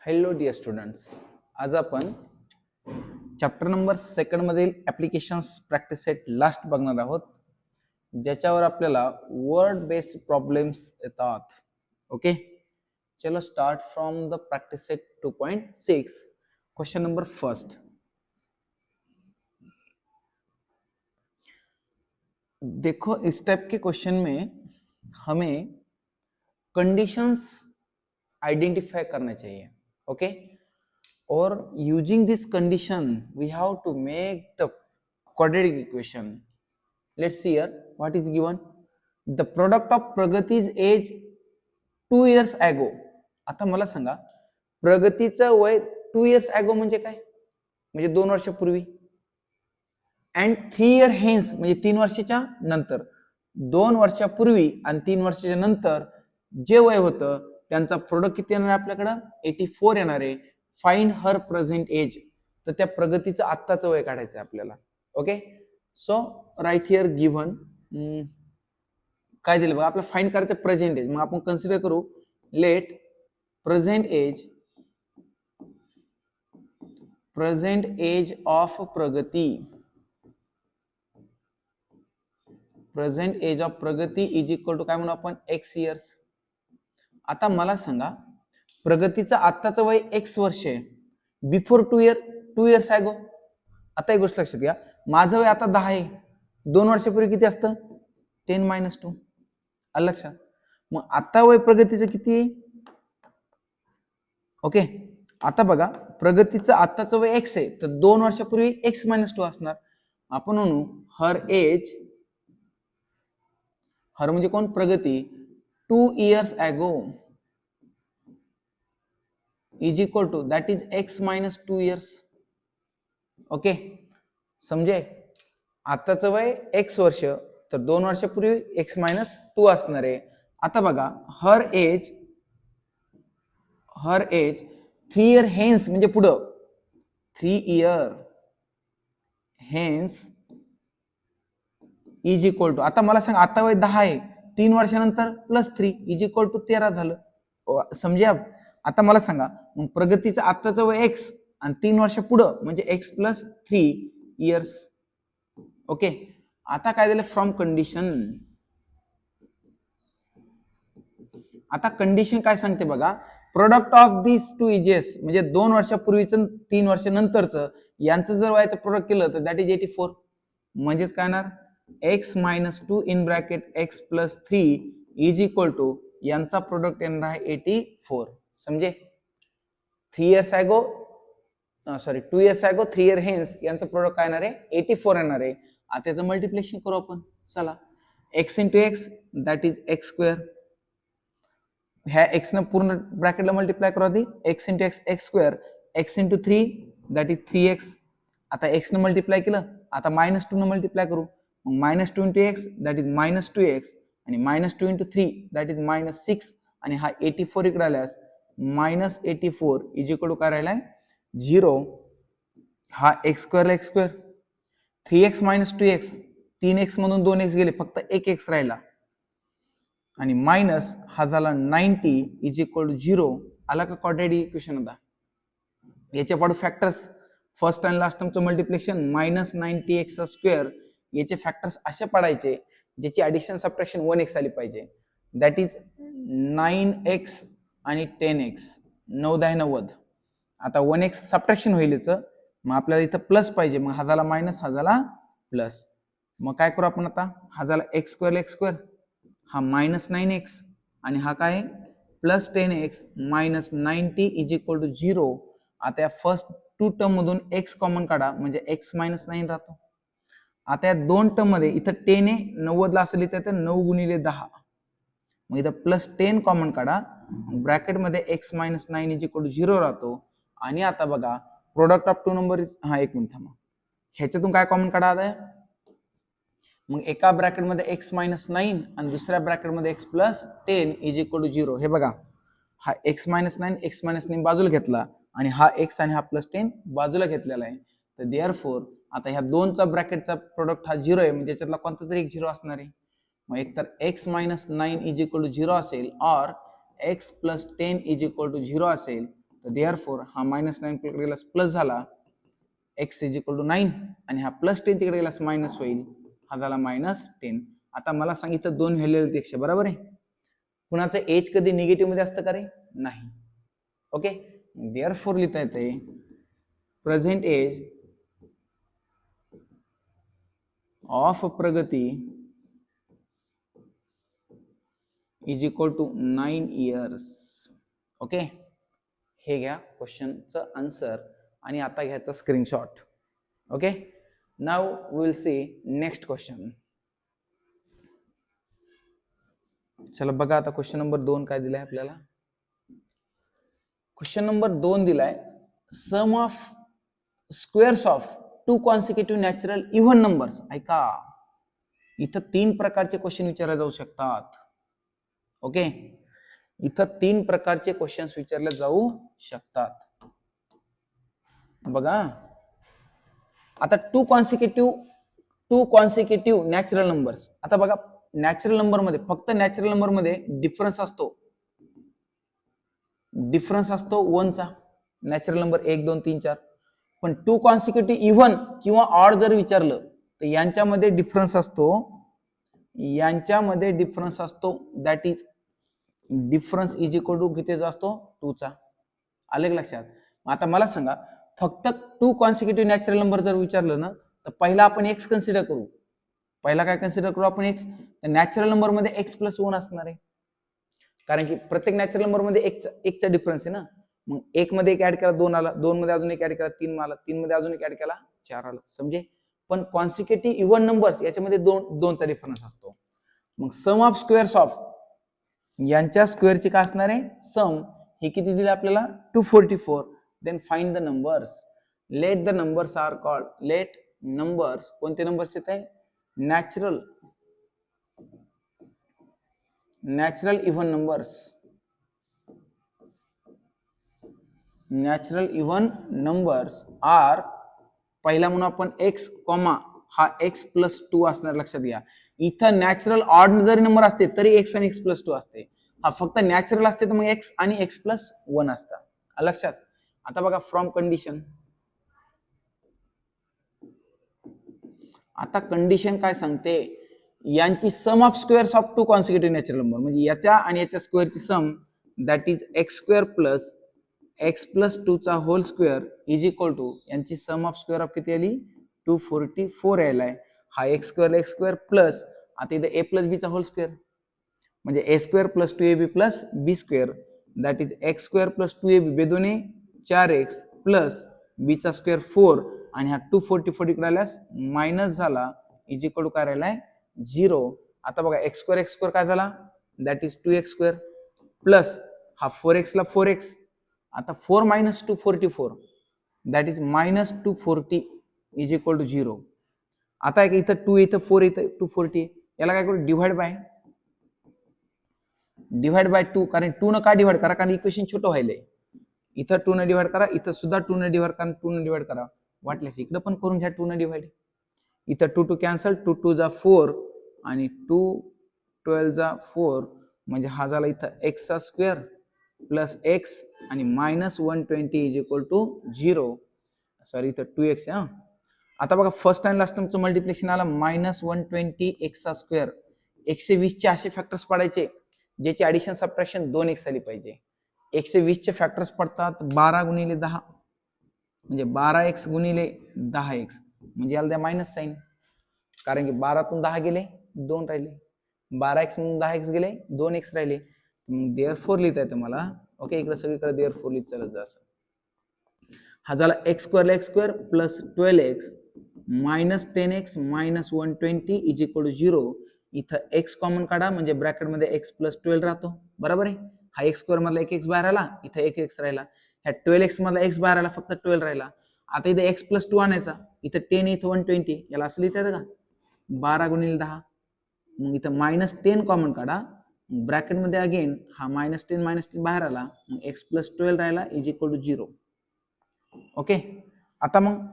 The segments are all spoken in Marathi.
हॅलो डिअर स्टुडंट्स, आज आपण चॅप्टर नंबर 2 मधील ॲप्लिकेशन्स प्रॅक्टिस सेट लास्ट बघणार आहोत, ज्याच्यावर आपल्याला वर्ड बेस्ड प्रॉब्लेम्स येतात. ओके, चलो start from the practice set 2.6. Question number first. देखो, इस टाइप के क्वेश्चन में हमें कंडीशंस आइडेंटिफाई करना चाहिए. Okay, or using this condition we have to make the quadratic equation. Let's see here what is given. The product of Pragati's age 2 years ago. आता मला सांगा, प्रगतीचं वय 2 years ago म्हणजे काय? म्हणजे 2 वर्षापूर्वी. and 3 year hence म्हणजे 3 वर्षाच्या नंतर. 2 वर्षापूर्वी आणि 3 वर्षाच्या नंतर जे वय होतं त्यांचा प्रोडक्ट किती येणार आहे आपल्याकडे? 84 येणार आहे. Find her present age. तर त्या प्रगतीचं आत्ताचं वय काढायचं आहे आपल्याला. Okay, so right here given काय दिलं बघा, आपल्याला फाइंड करायचं प्रेझेंट एज. मग आपण कन्सिडर करू, लेट प्रेझेंट एज ऑफ प्रगती, present age of Pragati is equal to काय म्हणू आपण? x years. आता मला सांगा, प्रगतीचं आत्ताचं वय x वर्ष आहे, बिफोर 2 इयर्स ॲगो. आता एक गोष्ट लक्षात घ्या, माझं वय आता 10 आहे, 2 वर्षापूर्वी किती असतं? 10 - 2. आलं लक्षात? मग आता वय प्रगतीचं किती आहे? ओके, आता बघा, प्रगतीचं आत्ताचं वय x आहे, तर 2 वर्षापूर्वी x - 2 असणार. आपण म्हणू हर एज, हर म्हणजे कोण? Pragati. 2 years ago is equal to that is x - 2 years. Okay, समजे? आताचं वय x वर्ष, तर 2 वर्षापूर्वी x - 2 असणार आहे. आता बघा, हर एज 3 इयर हेन्स म्हणजे पुढं, 3 year hence is equal to, आता मला सांग, आता वय 10 आहे, 3 वर्षानंतर +3 इज इक्वल टू 13 झालं. समजे? आता मला सांगा, मग प्रगतीचं आत्ताचं वय x आणि 3 वर्ष पुढं म्हणजे x + 3 इयर्स. ओके, आता काय दिलं? From condition. आता कंडिशन काय सांगते बघा, प्रोडक्ट ऑफ दिस 2 एजेस म्हणजे 2 वर्षापूर्वीचं 3 वर्षानंतरचं यांचं जर वयाचं प्रोडक्ट केलं तर दॅट इज 84. म्हणजेच काय येणार? x - 2 in bracket x + 3 is equal to यांचा प्रोडक्ट येणार आहे 84. समजे? 2 इयर्स ॲगो 3 इयर हेन्स यांचं प्रोडक्ट काय येणार आहे? 84 येणार आहे. आता त्याचं मल्टिप्लिकेशन करू आपण. चला, x × x that is x². ह्या x न पूर्ण ब्रॅकेटला मल्टिप्लाय करू आधी. x × x x², x × 3 that is 3x. आता x न मल्टिप्लाय केलं, आता -2 न मल्टिप्लाय करू. मग -2 × x दॅट इज -2x आणि -2 × 3 दॅट इज -6 आणि हा 84 इकडे आल्यास -84 इज इक्वल टू काय राहिलाय? 0. हा x² ला x², 3x - 2x, 3x मधून 2x गेले, फक्त 1x राहिला आणि मायनस हा झाला 90 इज इक्वल टू 0. आला का क्वाड्रॅटिक इक्वेशन? आता याच्या पाडू फॅक्टर्स, फर्स्ट आणि लास्ट टर्मचं मल्टिप्लिकेशन -90x². याचे फॅक्टर्स असे पाडायचे ज्याची ऍडिशन सबट्रॅक्शन 1x आली पाहिजे. दॅट इज 9x आणि 10x, 9×10 = 90. आता 1x सबट्रॅक्शन होईल याचं, मग आपल्याला इथं प्लस पाहिजे, मग हा झाला मायनस, हा झाला प्लस. मग काय करू आपण आता? हा झाला x² ला x², हा -9x आणि हा काय? +10x -90 is equal to 0. आता या फर्स्ट 2 टर्म मधून x कॉमन काढा म्हणजे x - 9 राहतो. आता या 2 टर्म मध्ये इथं 10 आहे, 90 ला असेल इथं 9 × 10. मग इथं +10 कॉमन काढा, ब्रॅकेट मध्ये x - 9 इज इक्वल टू 0 राहतो. आणि आता बघा, प्रोडक्ट ऑफ 2 नंबर इज, हा एक मिनिट थांबा, ह्याच्यातून काय कॉमन काढा आता? मग एका ब्रॅकेटमध्ये x - 9 आणि दुसऱ्या ब्रॅकेटमध्ये x + 10 इज इक्वल टू 0. हे बघा, हा x - 9 बाजूला घेतला आणि हा x आणि हा +10 बाजूला घेतलेला आहे. तर देअरफॉर आता ह्या दोनचा ब्रॅकेटचा प्रोडक्ट हा 0 आहे, म्हणजे याच्यातला कोणता तरी एक 0 असणार आहे. मग एकतर x - 9 इज इक्वल टू 0 असेल, और x + 10 इज इक्वल टू 0 असेल. तर देअरफॉर हा -9 तिकडे गेलास प्लस झाला, x इज इक्वल टू 9, आणि हा +10 तिकडे गेलास मायनस होईल, हा झाला -10. आता मला सांगितलं दोन व्हॅल्यू आहेत x, बरोबर आहे. कुणाचं एज कधी निगेटिव्ह मध्ये असतं का रे? नाही. ओके, देअरफॉर लिहिता येते present age of Pragati is equal to 9 years. Okay, हे घ्या क्वेश्चनचं आन्सर आणि आता घ्यायचा screenshot. Okay, now we'll see next question. चला बघा आता क्वेश्चन नंबर 2 काय दिलाय आपल्याला. क्वेश्चन नंबर 2 दिलाय sum of squares of 2 consecutive natural even numbers. ऐका, इथं 3 प्रकारचे क्वेश्चन विचारले जाऊ शकतात. ओके, इथं 3 प्रकारचे क्वेश्चन्स विचारले जाऊ शकतात. बघा आता 2 कॉन्सिक्युटिव्ह नॅचरल नंबर्स. आता बघा नॅचरल नंबर मध्ये फक्त नॅचरल नंबर मध्ये डिफरन्स असतो 1 चा. Natural number 1 2 3 4. पण 2 कॉन्सिक्युटिव्ह इव्हन किंवा ऑड जर विचारलं तर यांच्यामध्ये डिफरन्स असतो that is difference is equal to कितीचा असतो? 2 चा. आले लक्षात? आता मला सांगा फक्त 2 कॉन्सिक्युटिव्ह नॅचरल नंबर जर विचारलं ना तर पहिला आपण x कन्सिडर करू. पहिला काय कन्सिडर करू आपण? x. तर नॅचरल नंबर मध्ये x + 1 असणार आहे, कारण की प्रत्येक नॅचरल नंबर मध्ये एक चा डिफरन्स आहे ना. मग 1 मध्ये 1 ऍड केला 2 आला, 2 मध्ये अजून 1 ऍड केला 3 आला, 3 मध्ये अजून 1 ऍड केला 4 आला. समजे? पण कॉन्सिक्युटिव्ह इव्हन नंबर्स याच्यामध्ये 2 चा डिफरन्स असतो. मग सम ऑफ स्क्वेअर्स ऑफ यांच्या स्क्वेअरची काय असणार आहे? सम. हे किती दिले आपल्याला? 244. Then find the numbers. Let the numbers are called. Let numbers, कोणते नंबर्स येत आहे? Natural even numbers. Natural even numbers are, पहिला म्हणून आपण x, हा x + 2 असणार. लक्षात घ्या, इथं नॅचरल ऑड जरी नंबर असते तरी x आणि x + 2 असते. हा फक्त नॅचरल असते तर मग x आणि x + 1 असतात. लक्षात? आता बघा फ्रॉम कंडिशन. आता कंडिशन काय सांगते? यांची sum of squares of 2 consecutive natural number, म्हणजे याच्या आणि याच्या स्क्वेअरची sum that is x² + x + 2 चा whole square is equal to यांची सम ऑफ स्क्वेअर ऑफ किती आली? 244 यायलाय. हा x² प्लस आता इथे a + b चा होल स्क्वेअर म्हणजे a² + 2ab + b² that is x² + 2ab बेदोने 4x plus b चा स्क्वेअर 4 आणि हा 244 इकडे आल्यास मायनस झाला इज इक्वल टू काय राहिलाय? 0. आता बघा x² काय झाला? दॅट इज 2x² प्लस हा 4x ला 4x. आता 4 - 244 that is -240 is equal to 0. आता इथं 2 इथं 4 इथं 240, याला काय करू? Divide by 2. कारण 2 न का डिवाइड करा? कारण इक्वेशन छोटं व्हायलंय. इथं 2 न डिवाइड करा, इथं सुद्धा 2 न डिवाइड करा, 2 न डिवाइड करा. वाटल्यास इकडे पण करून घ्या 2 न डिवाइड. इथं 2 2 कॅन्सल, 2 2 जा 4 आणि 2 12 जा 4 म्हणजे हा झाला इथं x² प्लस x आणि -120 इज इक्वल टू 0. सॉरी इथं 2x आहे. आता बघा फर्स्ट आणि लास्ट टर्मचं मल्टिप्लिकेशन आला -120 x². 120 चे असे फॅक्टर्स पडायचे ज्याची ऍडिशन सबट्रॅक्शन 2x आली पाहिजे. 120 चे फॅक्टर्स पडतात 12 × 10 म्हणजे 12x × 10x म्हणजे याला द्या मायनस साइन, कारण की 12 तून 10 गेले 2 राहिले, 12x मधून 10x गेले 2x राहिले. देअरफॉर लिहिता येतं मला. ओके, इकडे सगळीकडे देअरफॉर लिहित चालत जा असं. हा झाला x² plus 12x minus 10x minus 120 is equal to 0. इथं x कॉमन काढा म्हणजे ब्रॅकेट मध्ये x + 12 राहतो. बरोबर आहे? हा x² मधला एक x बाहेर आला, इथं एक x राहिला. ह्या 12x मधला x बाहेर आला, फक्त 12 राहिला. आता इथे x + 2 आणायचा, इथं 10 इथं 120, याला असं लिहिता येतं का? 12 × 10. मग इथं -10 कॉमन काढा, ब्रॅकेट मध्ये अगेन हा -10 बाहेर आला, मग x + 12 राहिला इज इक्वल टू 0. ओके, आता मग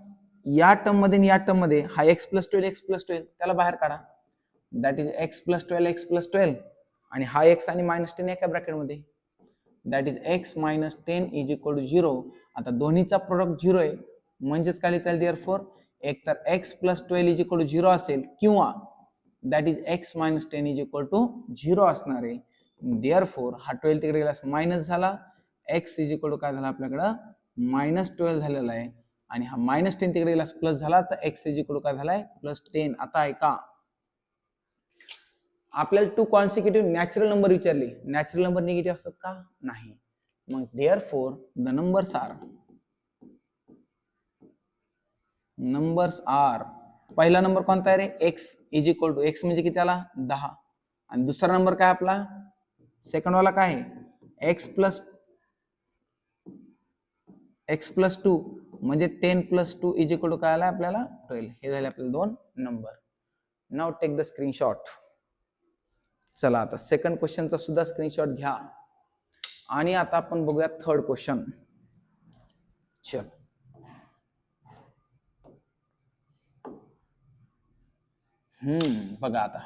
या टर्म मध्ये आणि या टर्म मध्ये हा x + 12 त्याला बाहेर काढा, दॅट इज x + 12 आणि हा x आणि -10 एका ब्रॅकेट मध्ये. That is x minus 10 is equal to 0. आता दोन्हीचा प्रोडक्ट 0 आहे, म्हणजेच काय लिहिता येईल देअरफॉर एक तर x plus 12 is equal to 0 असेल किंवा that is x minus 10 is equal to 0 असणार आहे. देअरफॉर हा 12 तिकडे गेला मायनस झाला, एक्स इज इक्वल टू काय झाला आपल्याकडं -12 झालेला आहे आणि हा -10 तिकडे गेला प्लस झाला, तर एक्स इज इक्वल टू काय झालाय +10. आता आहे का आपल्याला 2 कॉन्सिक्युटिव्ह नॅचरल नंबर विचारले, नॅचरल नंबर निगेटिव्ह असतात का? नाही. मग देअरफॉर द नंबर्स आर पहिला नंबर कोणता आहे रे? X is equal to x म्हणजे किती आला 10 आणि दुसरा नंबर काय आपला सेकंड वाला काय आहे एक्स प्लस 2 म्हणजे 10 + 2 इज इक्वल टू काय आला आपल्याला 12. हे झाले आपले दोन नंबर. Now take the screenshot. चला आता सेकंड क्वेश्चनचा सुद्धा स्क्रीनशॉट घ्या आणि आता आपण बघूया थर्ड क्वेश्चन. चल बघा आता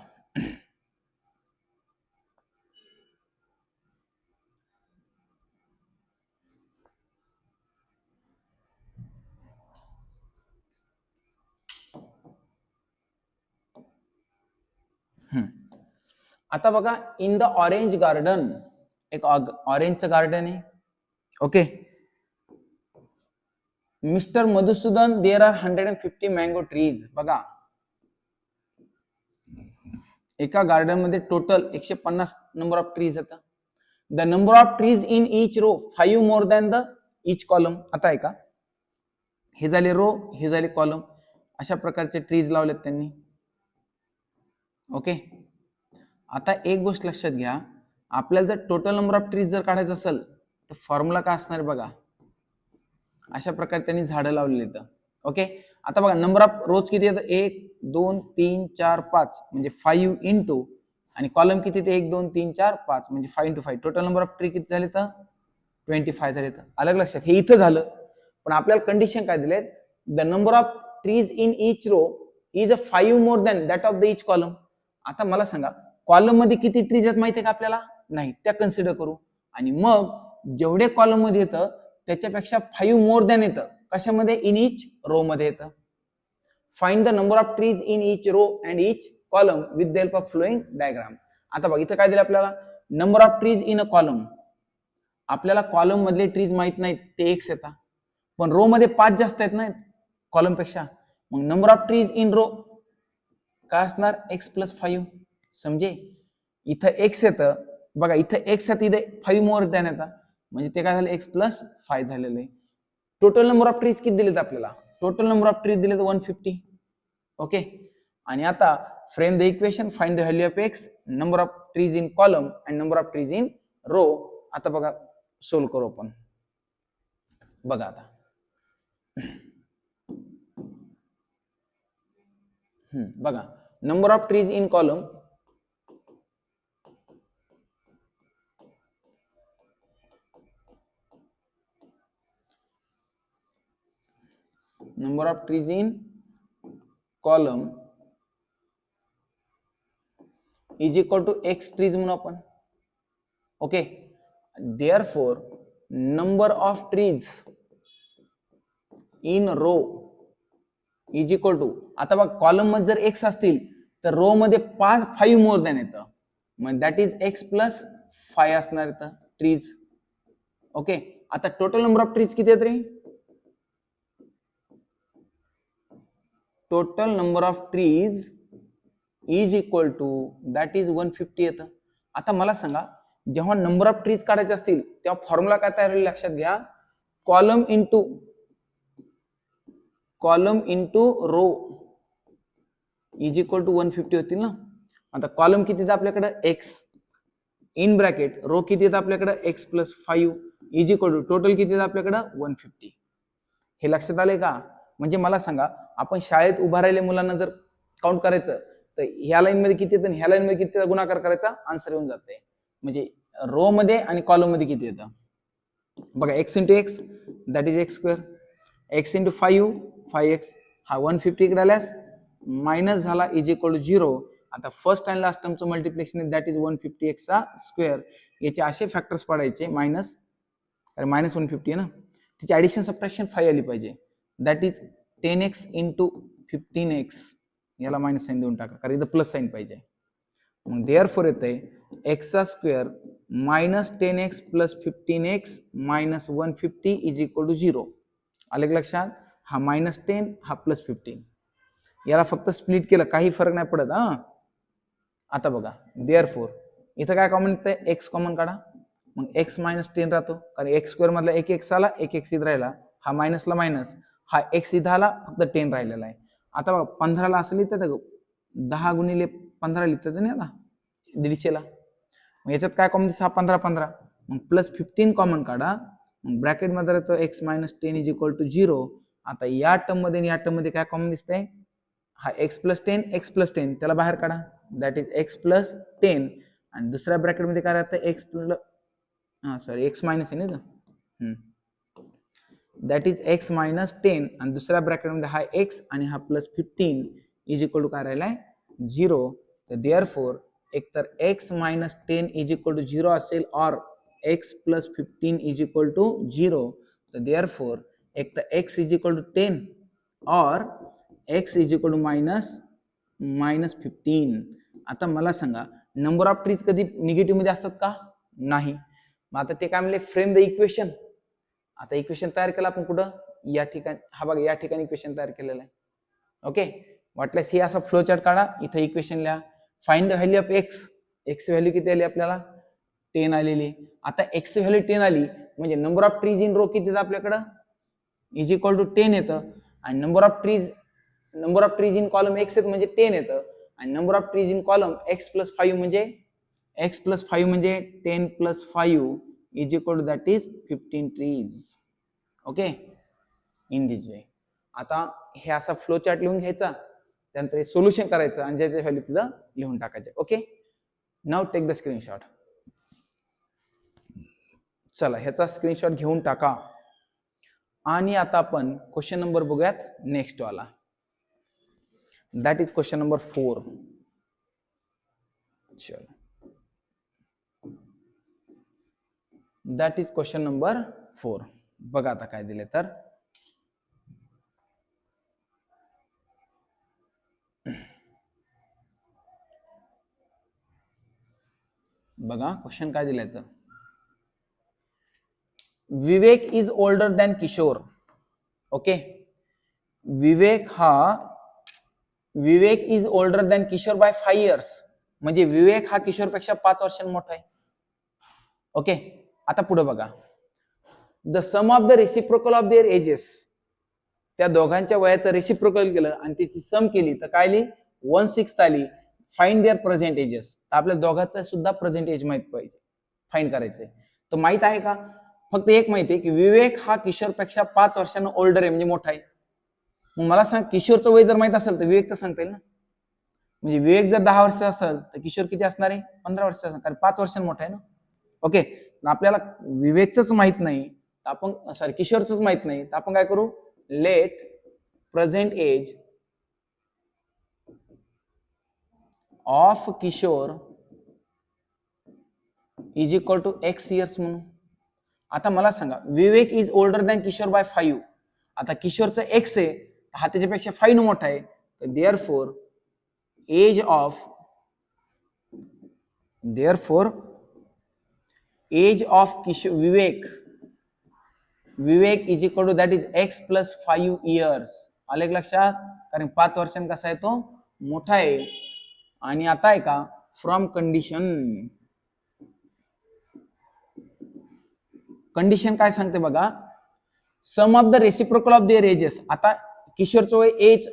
आता बघा इन द ऑरेंज गार्डन, एक ऑरेंजचं गार्डन आहे. Okay, mister Madhusudan there are 150 mango trees. बघा एका गार्डन मध्ये टोटल 150 नंबर ऑफ ट्रीज येतात. The number of trees in each row 5 more than the each column. आता आहे का हे झाले रो, हे झाले कॉलम, अशा प्रकारचे ट्रीज लावलेत त्यांनी. ओके, आता एक गोष्ट लक्षात घ्या, आपल्याला जर टोटल नंबर ऑफ ट्रीज जर काढायचं असेल तर फॉर्म्युला काय असणार बघा, अशा प्रकारे त्यांनी झाडं लावलेली आहेत. ओके, आता बघा नंबर ऑफ रोज किती येतं 1 2 3 4 5 म्हणजे 5 इंटू आणि कॉलम किती ते 1 2 3 4 5 म्हणजे 5 into 5. Total number of tree किती झाले तर 25 झाले. तर अलग लक्षात, हे इथं झालं पण आपल्याला कंडिशन काय दिले, the number of trees in each row is 5 more than that of the each column. आता मला सांगा कॉलम मध्ये किती ट्रीज आहेत माहिती आहे का आपल्याला? नाही, त्या कन्सिडर करू. आणि मग जेवढे कॉलम मध्ये येतं त्याच्यापेक्षा 5 मोर दॅन येतं कशामध्ये? इन इच रो मध्ये येतं. Find the number of trees in each row and each column with the help of following diagram. आता बघ इथं काय दिलं आपल्याला, number of trees in a column. आपल्याला कॉलम मधले ट्रीज माहित नाहीत, ते एक्स येतात, पण रो मध्ये 5 जास्त आहेत ना कॉलम पेक्षा. मग number of trees in row काय असणार? X plus 5. समजे इथं एक्स येतं बघा, इथं एक्स येतं, इथे 5 मोर दॅन येतात म्हणजे ते काय झालं एक्स प्लस 5 झालेलं आहे. टोटल नंबर ऑफ ट्रीज किती दिलेत आपल्याला? टोटल नंबर ऑफ ट्रीज दिलेत 150. ओके, आणि आता frame the equation, find the value of x, number of trees in column and number of trees in row. आता बघा सोल्व करू आपण. बघा आता बघा number of trees in column number of trees in column is equal to x trees म्हणून आपण. Okay, therefore number of trees in row is equal to, आता बघ कॉलम मध्ये जर x असतील तर रो मध्ये 5 मोर दॅन येतं, मग दॅट इज x प्लस 5 असणार येतं ट्रीज. ओके, आता टोटल नंबर ऑफ ट्रीज किती आहेत रे? Total number of trees is equal to that is 150 येतं. आता मला सांगा जेव्हा नंबर ऑफ ट्रीज काढायचे असतील तेव्हा फॉर्म्युला काय तयार होईल लक्षात घ्या, column into row is equal to 150 होतील ना. आता कॉलम किती येतं आपल्याकडे एक्स इन ब्रॅकेट, रो किती येतं आपल्याकडे x plus 5 is equal to total किती येतं आपल्याकडे 150. हे लक्षात आले का? म्हणजे मला सांगा आपण शाळेत उभा राहिलेल्या मुलांना जर काउंट करायचं तर ह्या लाईन मध्ये किती येतं, ह्या लाईन मध्ये किती गुणाकार करायचा, आन्सर येऊन जाते. म्हणजे रो मध्ये आणि कॉलम मध्ये किती येतं बघा, x into x that is x square, x into 5x, हा 150 इकडे आल्यास मायनस झाला इज इक्वल टू 0. आता फर्स्ट अँड लास्ट टर्मचं मल्टिप्लिकेशन दॅट इज 150x चा स्क्वेअर याचे असे फॅक्टर्स पडायचे मायनस, कारण -150 आहे ना, त्याची ॲडिशन सबट्रॅक्शन 5 आली पाहिजे. That is 10x into 15x, याला मायनस साईन देऊन टाका कारण इथं प्लस साईन पाहिजे. मग देअरफॉर येतंय एक्सचा square minus 10x plus 15x minus 150 is equal to 0. आले लक्षात? हा -10 हा +15, याला फक्त स्प्लिट केलं, काही फरक नाही पडत. आता बघा, देअरफॉर इथं काय कॉमन येतंय, एक्स कॉमन काढा, मग x -10 राहतो, कारण x स्क्वेअर मधला एक एक्स आला, एक एक्स इथं राहिला, हा मायनसला मायनस, हा एक्स इथं आला, फक्त 10 राहिलेला आहे. आता बघा 15ला असं लिहितात, 10 गुणिले 15 लिहितात नाही आता 150ला, मग याच्यात काय कॉमन दिसतं, हा 15, मग +15 कॉमन काढा, मग ब्रॅकेट मध्ये राहतो x -10 इज इक्वल टू 0. आता या टर्म मध्ये आणि या टर्म मध्ये काय कॉमन दिसतंय, हा x + 10 त्याला बाहेर काढा, दॅट इज x + 10, आणि दुसऱ्या ब्रॅकेट मध्ये काय राहतं, x मायनस आहे ना, दॅट इज x -10, आणि दुसऱ्या ब्रॅकेट मध्ये हा x आणि हा +15 इज इक्वल टू काय राहिलाय, 0. तर देअरफॉर एकतर x -10 इज इक्वल टू 0 असेल, और x + 15 इज इक्वल टू 0. तर देअरफॉर एक तर x इज इक्वल टू 10 और x इज इक्वल टू -15. आता मला सांगा, नंबर ऑफ ट्रीज कधी निगेटिव्ह मध्ये असतात का? नाही. मग आता ते काय म्हणले, फ्रेम द इक्वेशन. आता इक्वेशन तयार केलं आपण कुठं, या ठिकाणी, हा बघा या ठिकाणी इक्वेशन तयार केलेलं आहे. ओके, वाटल्यास हे असा फ्लो चार्ट काढा, इथे इक्वेशन लिहा. Find the value of x, x value किती आली आपल्याला, 10 आलेली. आता एक्स व्हॅल्यू 10 आली म्हणजे number of trees in row किती येतं आपल्याकडं, इज इक्वल टू 10 येतं, आणि number of trees in column x येतं म्हणजे 10 येतं, आणि number of trees in column x + 5 म्हणजे 10 + 5 is equal to that is 15 trees. Okay, in this way. आता हे असा फ्लो चार्ट लिहून घ्यायचा, त्यानंतर सोल्युशन करायचं आणि ज्याच्या व्हॅल्यू तिथं लिहून टाकायचे. Okay, now take the screenshot. चला ह्याचा स्क्रीनशॉट घेऊन टाका, आणि आता आपण क्वेश्चन नंबर बघूयात नेक्स्ट वाला. That is question number 4. चलो, दॅट इज क्वेश्चन नंबर 4. बघा आता काय दिले तर, बघा क्वेश्चन काय दिलाय तर, Vivek is older than Kishore. Okay, Vivek is older than Kishore by 5 years, म्हणजे विवेक हा किशोरपेक्षा 5 वर्षांनी मोठा आहे. ओके, आता पुढे बघा, the sum of the reciprocal of their ages, त्या दोघांच्या वयाचं रेसिप्रोकल केलं आणि त्याची सम केली तर काय आली, 1/6 आली. फाइंड देअर प्रेझेंट एजेस, तर आपल्या दोघांचं सुद्धा प्रेझेंट एज माहित पाहिजे, फाइंड करायचंय. तर माहित आहे का, फक्त एक माहिती आहे की विवेक हा किशोरपेक्षा 5 वर्षांना ओल्डर आहे, म्हणजे मोठा आहे. मग मला सांग, किशोरचं वय जर माहित असेल तर विवेकचं सांगता येईल ना, म्हणजे विवेक जर 10 वर्ष असेल तर किशोर किती असणार आहे, 15 वर्ष असणार, कारण 5 वर्षांना मोठा आहे ना. ओके, आपल्याला विवेकच माहित नाही तर आपण, सॉरी किशोरच माहित नाही तर आपण काय करू, let present age of Kishore is equal to x years म्हणून. आता मला सांगा, Vivek is older than Kishore by 5. आता किशोरचं x आहे, हा त्याच्यापेक्षा 5 मोठा आहे, तर therefore age of Kishor Vivek is equal to that is x + 5 years. आले लक्षात, कारण 5 वर्षांनी कसा आहे तो मोठा आहे. आणि आता आहे का, फ्रॉम कंडिशन काय सांगते बघा, sum of the reciprocal of their ages. आता किशोरचं वय एज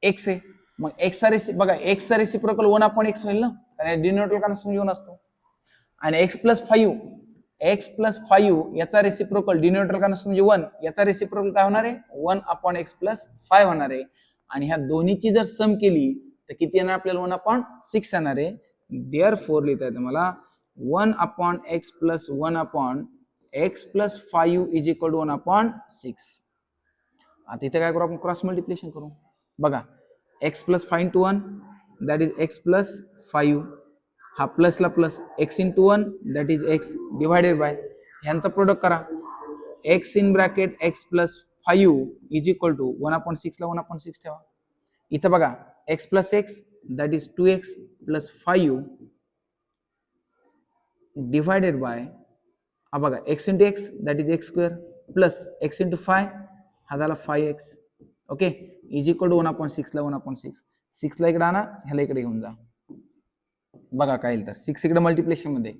x आहे, मग बघा x रेसिप्रोकल 1/x होईल ना, कारण डिनोमिनेटर का घेऊन असतो, आणि x + 5 याचा रेसिप्रोकल डिनोमिनेटर का म्हणजे 1, याचा रेसिप्रोकल काय होणार आहे, 1/x + 5 होणार आहे. आणि ह्या दोन्हीची जर सम केली तर किती येणार आपल्याला, 1/6 येणार आहे. देअरफॉर लिहिता येतं मला 1/x + 1/x + 5 is equal to 1/6. आता इथे काय करू आपण, क्रॉस मल्टिप्लिकेशन करू. बघा x + 5 × 1 दॅट इज x + 5, हा प्लसला plus x into 1 that is x divided by ह्यांचा प्रोडक्ट करा x in bracket x plus 5 is equal to 1/6 ला 1/6 ठेवा. इथं बघा x plus x that is 2x plus 5 divided by हा बघा x into x that is x square plus x into 5 हा झाला 5x okay is equal to 1/6 ला 1/6 6 ला इकडे आणा ह्याला इकडे घेऊन जा बघा काय येईल तर 6 इकडे मल्टिप्लिकेशन मध्ये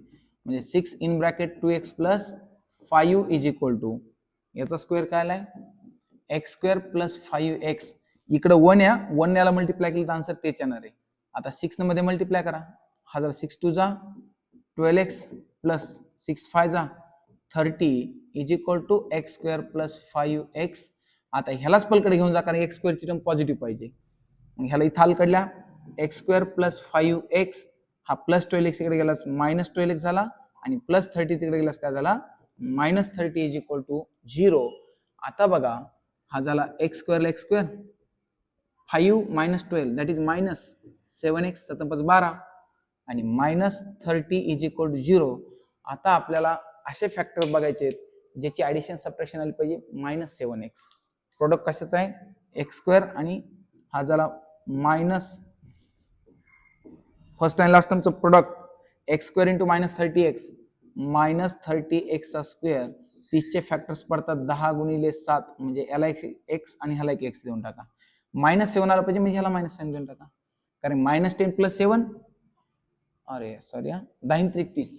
म्हणजे 6 in bracket 2x plus 5 is equal to याचा स्क्वेअर काय आलाय एक्स स्क्वेअर प्लस 5x इकडे 1 या 1 याला मल्टिप्लाय केलं तर आन्सर तेच येणार आहे. आता 6 न मध्ये मल्टिप्लाय करा हा जर 6 2 जा 12x प्लस 6 5 जा 30 is equal to x square plus 5x. आता ह्यालाच पलकडे घेऊन जा कारण एक्स स्क्वेअरची टर्म पॉझिटिव्ह पाहिजे. मग ह्याला इथं हल काढल्या एक्स स्क्वेअर प्लस 5x हा प्लस 12x इकडे गेला मायनस 12x झाला आणि प्लस 30 तिकडे गेलास काय झाला मायनस 30 इज इक्वल टू 0. आता बघा हा झाला एक्स स्क्वेअरला x square 5 minus 12 that is minus 7x 7 5 12 आणि मायनस 30 इज इक्वल टू 0. आता आपल्याला असे फॅक्टर बघायचे आहेत ज्याची ऍडिशन सबट्रॅक्शन आली पाहिजे मायनस 7x. प्रोडक्ट कशाचा आहे एक्स स्क्वेअर आणि हा झाला मायनस फर्स्ट आणि लास्ट टर्मचं product x square into minus 30x minus 30x चा स्क्वेअर 30चे फॅक्टर्स पडतात 10 गुणिले 7 म्हणजे याला एक एक्स आणि ह्याला एक एक्स देऊन टाका मायनस 7 आला पाहिजे म्हणजे ह्याला मायनस 7 देऊन टाका कारण मायनस 10 प्लस 7 अरे सॉरी हा 10 त्रिक 30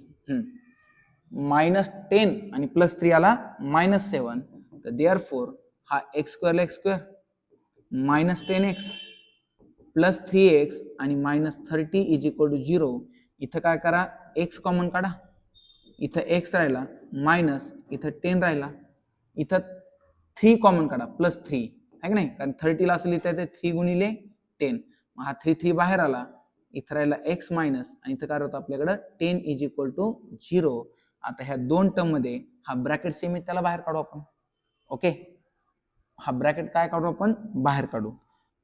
मायनस 10 आणि प्लस 3 आला मायनस 7 तर देअरफॉर हा एक्स स्क्वेअरला x square minus 10x plus 3x आणि मायनस 30 इज इक्वल टू 0. इथं काय करा x कॉमन काढा इथं x राहिला मायनस इथं 10 राहिला इथं 3 कॉमन काढा प्लस 3 आहे की नाही कारण 30 ला असं लिहिता येते 3 गुणिले 10 मग हा 3 बाहेर आला इथं राहिला x मायनस आणि इथं काय होतं आपल्याकडं 10 इज इक्वल टू 0. आता ह्या दोन टर्म मध्ये हा ब्रॅकेट सेम आहे त्याला बाहेर काढू आपण ओके हा ब्रॅकेट काय काढू आपण बाहेर काढू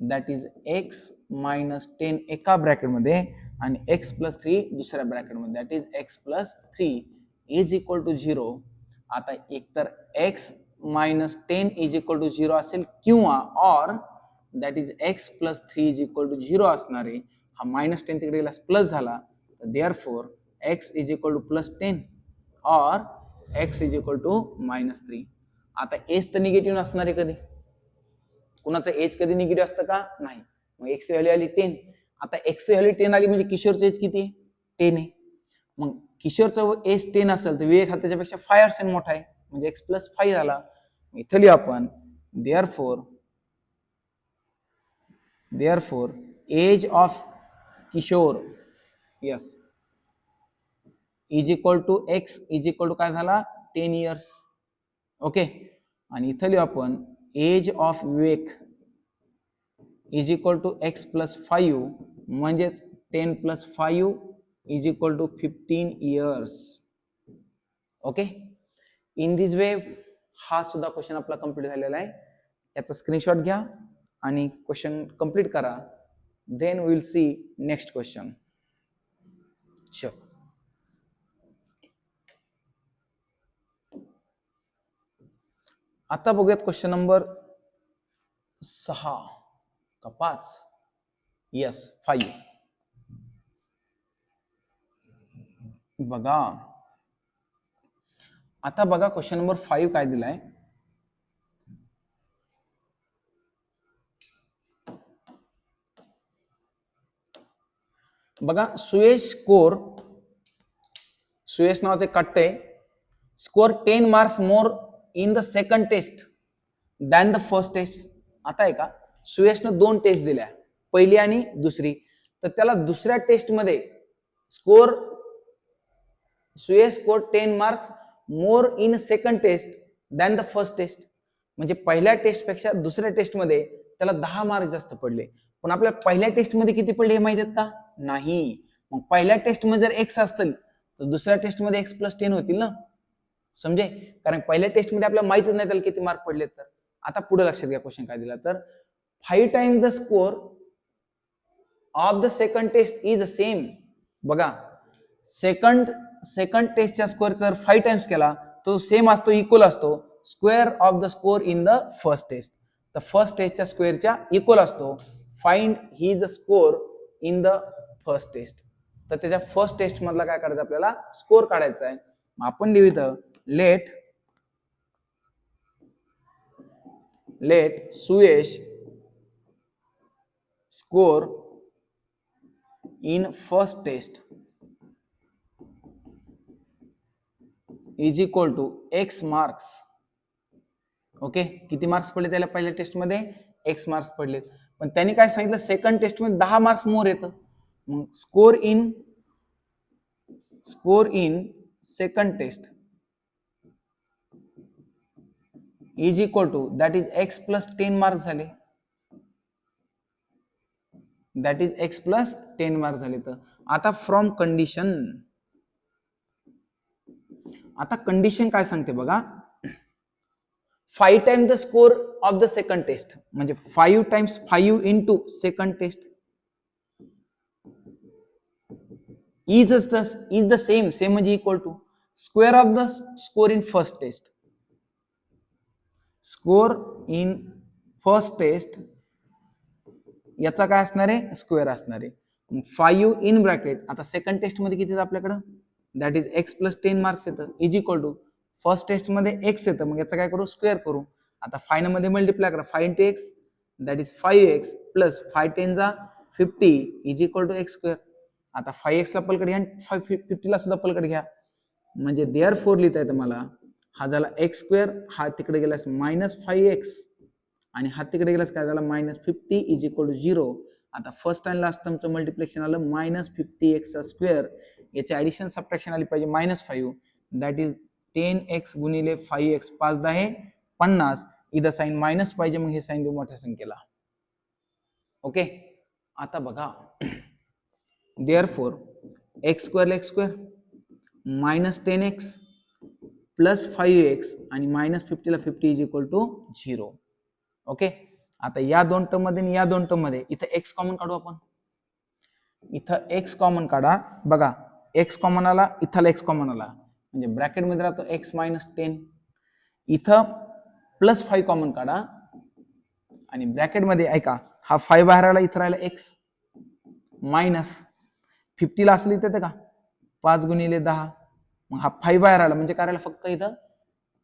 दॅट इज एक्स मायनस 10 एका ब्रॅकेटमध्ये आणि एक्स प्लस 3 दुसऱ्या ब्रॅकेटमध्ये that is x plus 3 is equal to 0. आता एकतर x minus 10 is equal to 0 असेल किंवा or that is x plus 3 is equal to 0 असणार आहे. हा मायनस 10 तिकडे गेला प्लस झाला तर therefore x is equal to plus 10 or x is equal to minus 3. आता एज तर निगेटिव्ह नसणार आहे कधी कुणाचं एज कधी निगेटिव्ह असतं का नाही मग एक्स व्हॅल्यू आली 10 आता एक्स व्हॅल्यू 10 आली म्हणजे किशोरचं एज किती आहे 10 आहे मग किशोरचं एज 10 असेल तर विवेक हा त्याच्यापेक्षा 5% मोठा आहे म्हणजे एक्स प्लस 5 झाला. इथं लिहू आपण therefore age of Kishor yes is equal to x is equal to काय झाला 10 इयर्स ओके आणि इथं लिहू आपण age of Vivek is equal to x plus 5 म्हणजेच 10 plus 5 is equal to 15 years okay. In this way हा सुद्धा क्वेश्चन आपला कंप्लीट झालेला आहे याचा स्क्रीनशॉट घ्या आणि क्वेश्चन कंप्लीट करा then will see next question. Sure आता बघूयात क्वेश्चन नंबर 6 का 5 यस 5 बघा आता बघा क्वेश्चन नंबर 5 काय दिलाय बघा सुयश नावाचे कट्टे score 10 marks more in the second test than the first test. आता आहे का सुयशनं 2 टेस्ट दिल्या पहिली आणि दुसरी तर त्याला दुसऱ्या टेस्ट मध्ये Suyash score 10 marks more in second test than the first test म्हणजे पहिल्या टेस्ट पेक्षा दुसऱ्या टेस्ट मध्ये त्याला 10 मार्क जास्त पडले पण आपल्या पहिल्या टेस्ट मध्ये किती पडले हे माहित आहेत का नाही. मग पहिल्या टेस्ट मध्ये जर एक्स असतील तर दुसऱ्या टेस्ट मध्ये एक्स प्लस 10 होतील ना समजे कारण पहिल्या टेस्ट मध्ये आपल्याला माहितच नाही त्याला किती मार्क पडले तर. आता पुढे लक्षात घ्या क्वेश्चन काय दिला तर 5 times the score of the second test is same. बघा सेकंड टेस्टच्या स्कोअरचा जर 5 टाइम्स केला तो सेम असतो, इक्वल असतो square of the score in the first test. तर फर्स्ट टेस्टच्या स्क्वेअरच्या इक्वल असतो. फाइंड ही the score in the first test. तर त्याच्या फर्स्ट टेस्ट मधला काय करायचं आपल्याला, स्कोर काढायचा आहे. आपण लिहितो let Suyash score in first test is equal to x marks. Okay, किती मार्क्स पडले त्याला पहिल्या टेस्ट मध्ये, एक्स मार्क्स पडले. पण त्यांनी काय सांगितलं, सेकंड टेस्ट मध्ये 10 मार्क्स मोर येतं. मग score in second test is equal to that is x plus 10 marks झाले. That is x plus 10 marks झाले. तर आता फ्रॉम कंडिशन, आता कंडिशन काय सांगते बघा, 5 times the score of the second test, म्हणजे 5 times 5 into second test is the same म्हणजे equal to square of the score in first test. Score in first test याचा काय असणार आहे, स्क्वेअर असणार आहे. 5 इन ब्रॅकेट, आता सेकंड टेस्ट मध्ये किती येतं आपल्याकडं, that is x plus 10 marks येतं, is equal to first test मध्ये एक्स येतं, मग याचा काय करू, स्क्वेअर करू. आता 5 मध्ये मल्टिप्लाय करा, 5 into x that is 5x plus 5 10 जा 50 is equal to x square. आता 5x ला पलकड घ्या, 50 ला सुद्धा पलकड घ्या, म्हणजे देअरफॉर लिहिता येतं मला, हा झाला एक्स स्क्वेअर, हा तिकडे गेलास मायनस 5x आणि हा तिकडे गेलास काय झाला मायनस 50 इज इक्वल टू 0. आता फर्स्ट आणि लास्ट टर्मचं मल्टिप्लिकेशन आलं मायनस 50x चा स्क्वेअर, याची ऍडिशन सबट्रॅक्शन आली पाहिजे मायनस 5, दॅट इज 10x गुणिले 5x, 5 10 50, इथं साइन मायनस पाहिजे, मग हे साइन देऊ मोठ्या संख्येला. ओके, आता बघा, therefore x square minus 10x plus 5x आणि मायनस 50 ला 50 इज इक्वल टू 0. ओके, आता या दोन टर्म मध्ये आणि या दोन टर्म मध्ये इथं x कॉमन काढू आपण. इथं x कॉमन काढा, बघा x कॉमन आला, इथला x कॉमन आला, म्हणजे ब्रॅकेट मध्ये राहतो x मायनस 10. इथं प्लस 5 कॉमन काढा आणि ब्रॅकेट मध्ये ऐका, हा 5 बाहेर आला, इथं राहिला x मायनस 50 ला असलं इथं का 5 गुणिले 10, मग हा 5 बाहेर आला, म्हणजे काय राहिला, फक्त इथं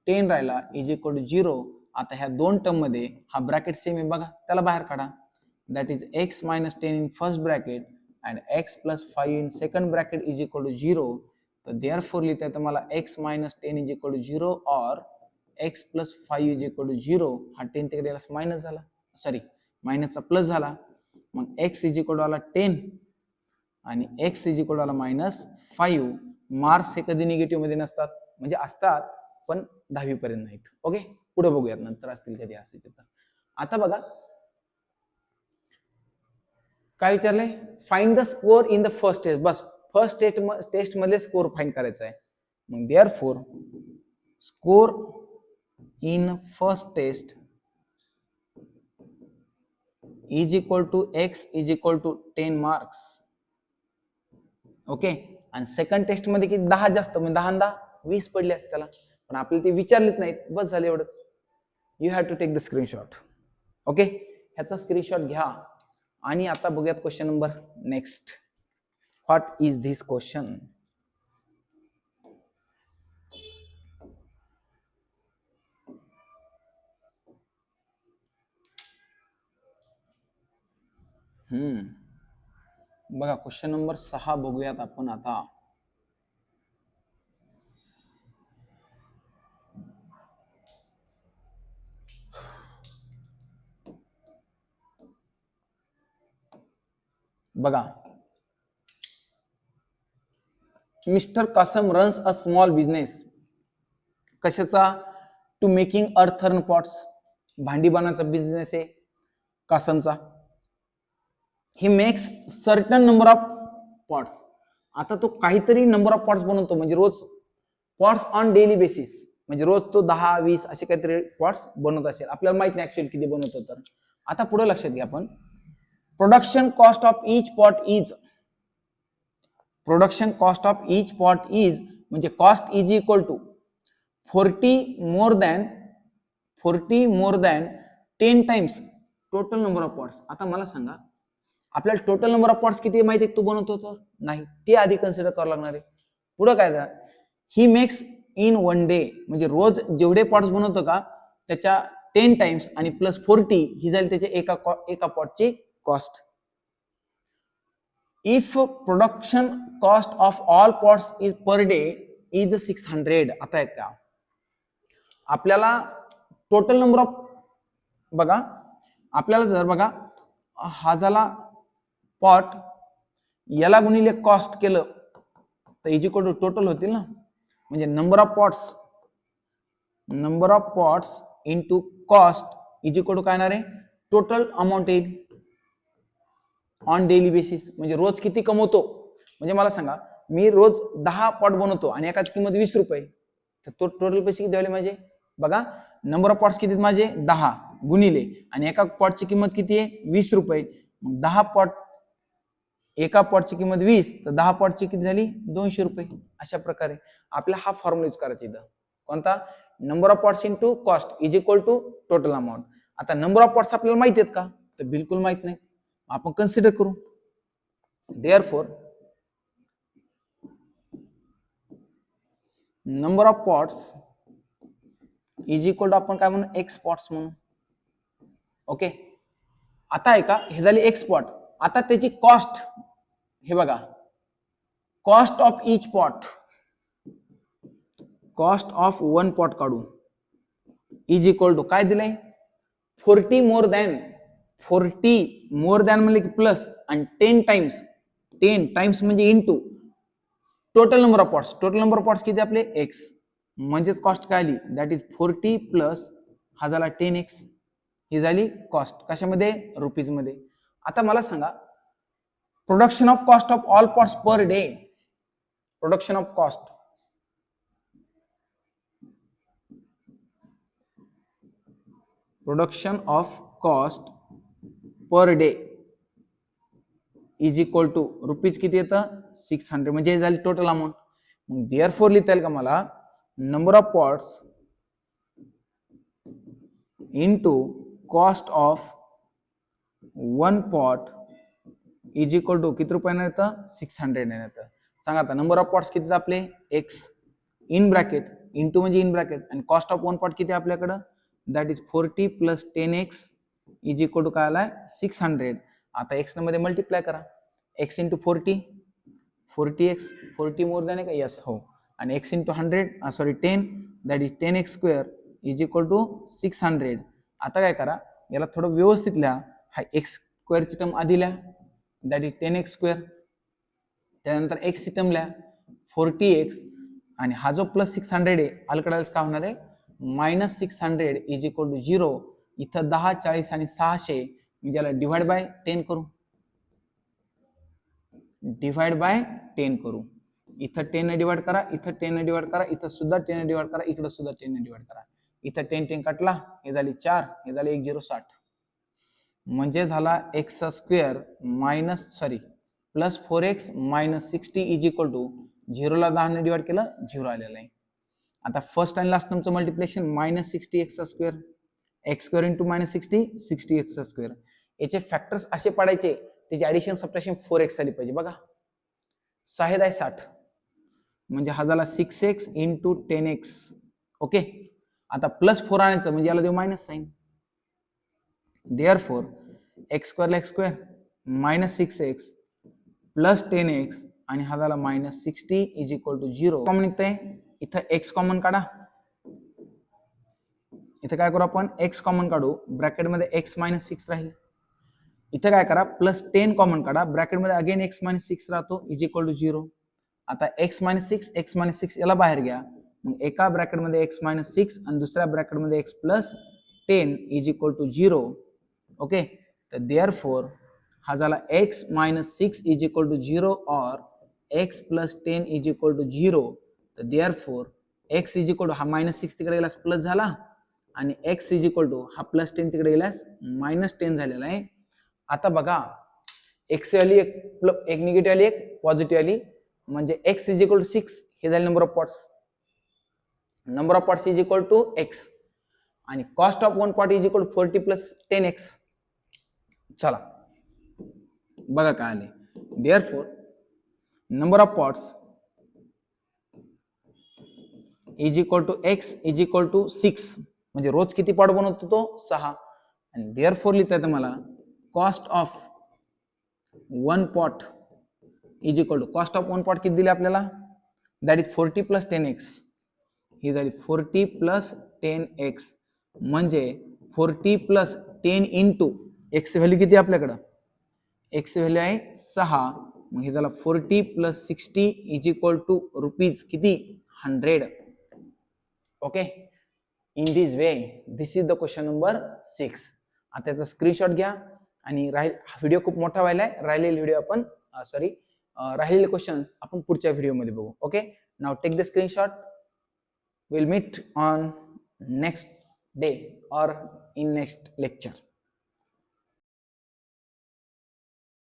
10 राहिला इज इक्वल टू 0. आता ह्या दोन टर्म मध्ये हा ब्रॅकेट सेम आहे बघा, त्याला बाहेर काढा, that is x minus 10 in first bracket and x plus 5 in second bracket is equal to 0. तर therefore लिहिता येतं मला x minus 10 is equal to 0 or x plus 5 is equal to 0. हा 10 तिकडे गेला मायनस झाला, सॉरी मायनसचा प्लस झाला, मग x is equal to आला 10 आणि x is equal to आला मायनस 5. मार्क्स हे कधी निगेटिव्ह मध्ये नसतात, म्हणजे असतात पण 10वी पर्यंत नाहीत. ओके, पुढे बघूयात नंतर असतील कधी असायचे तर. आता बघा काय विचारलंय, find the score in the first test. बस फर्स्ट टेस्ट मध्ये स्कोर फाइंड करायचा आहे. मग therefore score in first test is equal to x is equal to 10 marks. Okay, आणि सेकंड टेस्ट मध्ये किती, 10 जास्त, म्हणजे 10 10 20 पडले असते त्याला, पण आपल्याला ते विचारलेच नाहीत, बस झालं एवढंच. You have to take the screenshot. Okay, ह्याचा स्क्रीनशॉट घ्या. आणि आता बघूयात question number next. What is this question. बघा क्वेश्चन नंबर 6 बघूयात आपण आता. बघा, mister Kasam runs a small business. कशाचा, टू मेकिंग अर्थर्न पॉट्स, भांडी बनवायचा बिझनेस आहे कासमचा. He makes certain number of pots. आता तो काहीतरी नंबर ऑफ पॉट्स बनवतो, म्हणजे रोज पॉट्स ऑन डेली बेसिस, म्हणजे रोज तो 10 20 असे काहीतरी पॉट्स बनवत असेल. आपल्याला माहित नाही ऍक्च्युअली किती बनवतो. तर आता पुढे लक्षात घ्या आपण, production cost of each pot is. Production cost of each pot is म्हणजे cost is equal to 40 more than 10 times total number of pots. आता मला सांगा आपल्याला टोटल नंबर ऑफ पॉट्स किती माहिती आहे तू बनवतो तर नाही, ते आधी कन्सिडर करावं लागणार आहे. पुढे काय झालं, ही मेक्स इन 1 डे म्हणजे रोज जेवढे पॉट्स बनवतो का त्याच्या 10 टाइम्स आणि प्लस 40 ही झाली त्याच्या एका पॉटची cost. If production cost of all pots is per day is 600. आता आहे का आपल्याला टोटल नंबर ऑफ बघा, आपल्याला जर बघा हा झाला पॉट, याला गुणिले कॉस्ट केलं तर इज इक्वल टू टोटल होतील ना, म्हणजे number of pots into cost is equal to काय येणार आहे टोटल अमाऊंट येईल ऑन डेली बेसिस. म्हणजे रोज किती कमवतो, म्हणजे मला सांगा मी रोज 10 पॉट बनवतो आणि एकाची किंमत 20 रुपये, तर तो टोटल पैसे किती द्यावे माझे बघा. नंबर ऑफ पॉट्स किती माझे 10 गुणिले आणि एका पॉटची किंमत किती आहे 20 रुपये. मग 10 पॉट एका पॉटची किंमत 20 तर 10 पॉटची किती झाली 200 रुपये. अशा प्रकारे आपला हा फॉर्म्युला यूज करायचा इथं कोणता, number of pots into cost is equal to total amount. आता नंबर ऑफ पॉट्स आपल्याला माहिती आहेत का, तर बिलकुल माहित नाही, आपण कन्सिडर करू. Therefore number of pots is equal to आपण काय म्हणू एक्स पॉट्स म्हणू. ओके, आता आहे का हे झाले एक्स पॉट. आता त्याची कॉस्ट हे बघा, cost of each pot, cost of 1 pot काढू इज इक्वल टू काय दिलंय 40 मोर दॅन म्हणजे की प्लस आणि 10 टाइम्स म्हणजे into total number of pots. Total number of pots किती आपले एक्स, म्हणजेच कॉस्ट काय आली दॅट इज 40 प्लस हा झाला 10x, ही झाली कॉस्ट कशामध्ये रुपीज मध्ये. आता मला सांगा production of cost of all pots per day, production of cost per day is equal to rupees किती येतं 600 म्हणजे झाली टोटल अमाऊंट. मग देअरफॉर लिहिता येईल का मला number of pots into cost of 1 pot is equal to किती रुपये येतं 600 येतं. सांगा आता नंबर ऑफ पॉट्स किती आपले एक्स इन ब्रॅकेट इंटू म्हणजे इन ब्रॅकेट आणि कॉस्ट ऑफ 1 पॉट किती आपल्याकडं that is 40 plus 10x is equal to काय आलाय 600. आता एक्स मध्ये मल्टिप्लाय करा, x into 40x 40 more than आहे का यस हो, आणि x into 10 that is 10x square is equal to 600. आता काय करा याला थोडं व्यवस्थित लिहा, हा एक्स स्क्वेअरची टर्म आधी लिहा दॅट इज 10x स्क्वेअर, त्यानंतर एक्स ची टर्म लिहा 40x आणि हा जो प्लस 600 आहे अलीकडे काय होणार आहे मायनस 600 इज इक्वल टू 0. इथं 10 40 आणि 600 म्हणजे याला डिवाइड बाय 10 करू, इथं 10 ने डिवाइड करा, इथं 10 ने डिवाइड करा, इथं सुद्धा 10 ने डिवाइड करा, इकडे सुद्धा 10 ने डिवाइड करा. इथं 10 कटला, हे झाली 4, हे झाले 1060 म्हणजे झाला x square plus 4x minus 60 is equal to 0 ला 10 ने डिवाइड केलं 0 आलेलं आहे. आता फर्स्ट आणि लास्ट टर्मचं multiplication minus 60x square, x square into minus 60x square. याचे फॅक्टर्स असे पडायचे त्याची ऍडिशन सबट्रॅक्शन 4x आली पाहिजे. बघा 6 × 60 म्हणजे हा झाला 6x इंटू 10x. ओके, आता प्लस 4 आणायचं म्हणजे याला देऊ मायनस साइन. देअरफॉर एक्स स्क्वेअरला x square minus 6x plus 10x आणि हा झाला minus 60 is equal to 0. Common निघतंय, इथं x कॉमन काढा, इथं काय करू आपण x कॉमन काढू, ब्रॅकेट मध्ये x मायनस 6 राहील. इथं काय करा प्लस 10 कॉमन काढा, ब्रॅकेट मध्ये अगेन x मायनस 6 राहतो इज इक्वल टू 0. आता x मायनस 6 याला बाहेर घ्या, मग एका ब्रॅकेट मध्ये x मायनस 6 आणि दुसऱ्या ब्रॅकेट मध्ये x plus 10 is equal to 0. Okay, तर देअरफॉर हा झाला x minus 6 is equal to 0 और x plus 10 is equal to 0. तर therefore x is equal to हा मायनस 6 तिकडे गेलास प्लस झाला आणि x इज इक्वल टू हा प्लस 10 तिकडे गेलास मायनस 10 झालेला आहे. आता बघा एक्स आली एक निगेटिव्ह आली एक पॉझिटिव्ह आली, म्हणजे x इज इक्वल टू 6 हे झाले number of pots. Number of pots is equal to x आणि cost of one pot is equal to 40 plus 10x. चला बघा काय आले. Therefore number of pots is equal to x is equal to 6 म्हणजे रोज किती पॉट बनवतो तो 6. आणि देअरफॉर लिहिता येतं मला cost of one pot is equal to cost of one pot किती दिले आपल्याला दॅट इज 40 प्लस 10x. ही झाली 40 प्लस 10x म्हणजे 40 प्लस 10 इंटू x व्हॅल्यू किती आपल्याकडं x व्हॅल्यू आहे 6. मग हे झाला 40 plus 60 is equal to rupees किती 100. Okay in this way this is the question number 6. आता त्याचा स्क्रीनशॉट घ्या आणि हा व्हिडिओ खूप मोठा व्हायलाय. राहिलेले व्हिडिओ आपण राहिलेले क्वेश्चन्स आपण पुढच्या व्हिडिओमध्ये बघू. Okay now take the screenshot. We'll meet on next day or in next lecture.